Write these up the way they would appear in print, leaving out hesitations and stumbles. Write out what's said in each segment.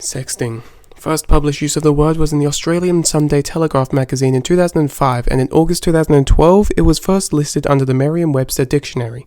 Sexting. First published use of the word was in the Australian Sunday Telegraph magazine in 2005, and in August 2012 it was first listed under the Merriam-Webster dictionary.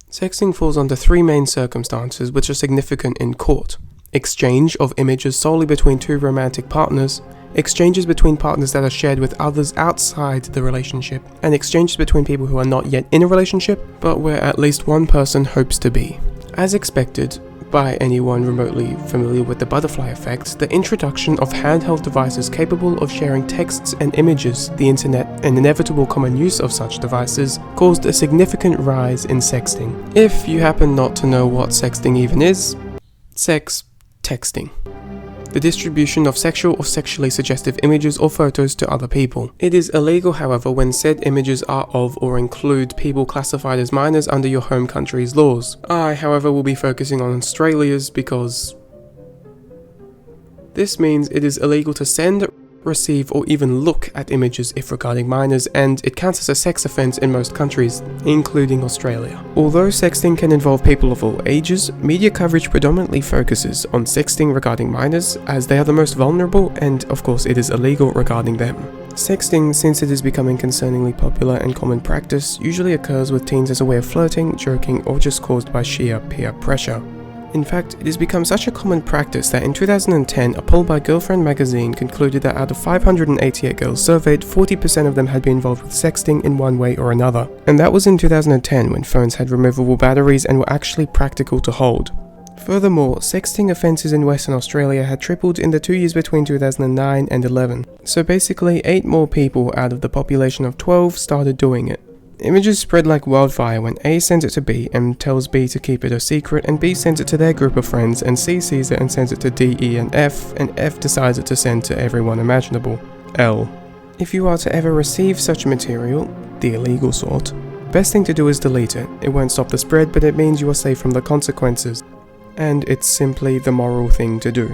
Sexting falls under three main circumstances which are significant in court: exchange of images solely between two romantic partners, exchanges between partners that are shared with others outside the relationship, and exchanges between people who are not yet in a relationship, but where at least one person hopes to be. As expected by anyone remotely familiar with the butterfly effect, the introduction of handheld devices capable of sharing texts and images, the internet, and inevitable common use of such devices caused a significant rise in sexting. If you happen not to know what sexting even is, texting. The distribution of sexual or sexually suggestive images or photos to other people. It is illegal, however, when said images are of or include people classified as minors under your home country's laws. I, however, will be focusing on Australia's because this means it is illegal to send, receive, or even look at images if regarding minors, and it counts as a sex offence in most countries, including Australia. Although sexting can involve people of all ages, media coverage predominantly focuses on sexting regarding minors, as they are the most vulnerable, and of course it is illegal regarding them. Sexting, since it is becoming concerningly popular and common practice, usually occurs with teens as a way of flirting, joking, or just caused by sheer peer pressure. In fact, it has become such a common practice that in 2010, a poll by Girlfriend magazine concluded that out of 588 girls surveyed, 40% of them had been involved with sexting in one way or another. And that was in 2010, when phones had removable batteries and were actually practical to hold. Furthermore, sexting offences in Western Australia had tripled in the 2 years between 2009 and 11. So basically, 8 more people out of the population of 12 started doing it. Images spread like wildfire when A sends it to B and tells B to keep it a secret, and B sends it to their group of friends, and C sees it and sends it to D, E, and F decides it to send to everyone imaginable, L. If you are to ever receive such material, the illegal sort, best thing to do is delete it. It won't stop the spread, but it means you are safe from the consequences. And it's simply the moral thing to do.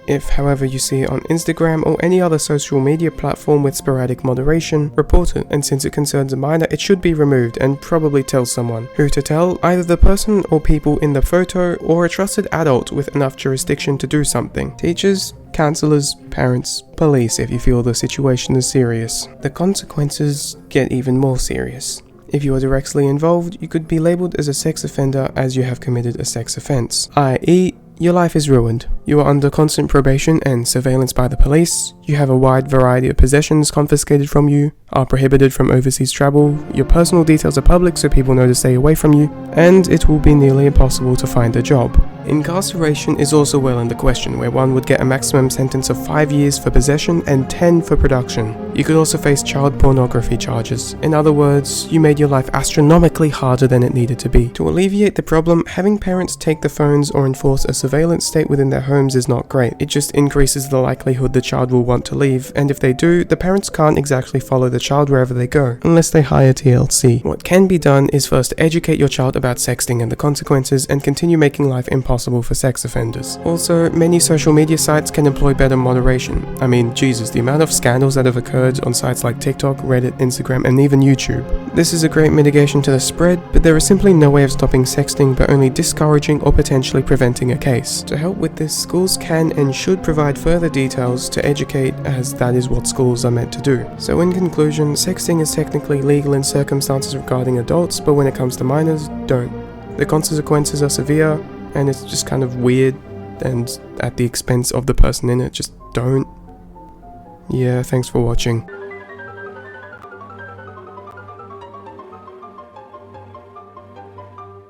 If, however, you see it on Instagram or any other social media platform with sporadic moderation, report it, and since it concerns a minor, it should be removed, and probably tell someone. Who to tell? Either the person or people in the photo, or a trusted adult with enough jurisdiction to do something. Teachers, counselors, parents, police if you feel the situation is serious. The consequences get even more serious. If you are directly involved, you could be labelled as a sex offender as you have committed a sex offence, i.e., your life is ruined. You are under constant probation and surveillance by the police. You have a wide variety of possessions confiscated from you, are prohibited from overseas travel, your personal details are public so people know to stay away from you, and it will be nearly impossible to find a job. Incarceration is also well in the question, where one would get a maximum sentence of 5 years for possession and 10 for production. You could also face child pornography charges. In other words, you made your life astronomically harder than it needed to be. To alleviate the problem, having parents take the phones or enforce a surveillance state within their homes is not great. It just increases the likelihood the child will want to leave, and if they do, the parents can't exactly follow the child wherever they go, unless they hire TLC. What can be done is first educate your child about sexting and the consequences, and continue making life impossible for sex offenders. Also, many social media sites can employ better moderation. I mean, Jesus, the amount of scandals that have occurred on sites like TikTok, Reddit, Instagram, and even YouTube. This is a great mitigation to the spread, but there is simply no way of stopping sexting but only discouraging or potentially preventing a case. To help with this, schools can and should provide further details to educate, as that is what schools are meant to do. So in conclusion, sexting is technically legal in circumstances regarding adults, but when it comes to minors, don't. The consequences are severe, and it's just kind of weird and at the expense of the person in it. Just don't. Yeah, thanks for watching.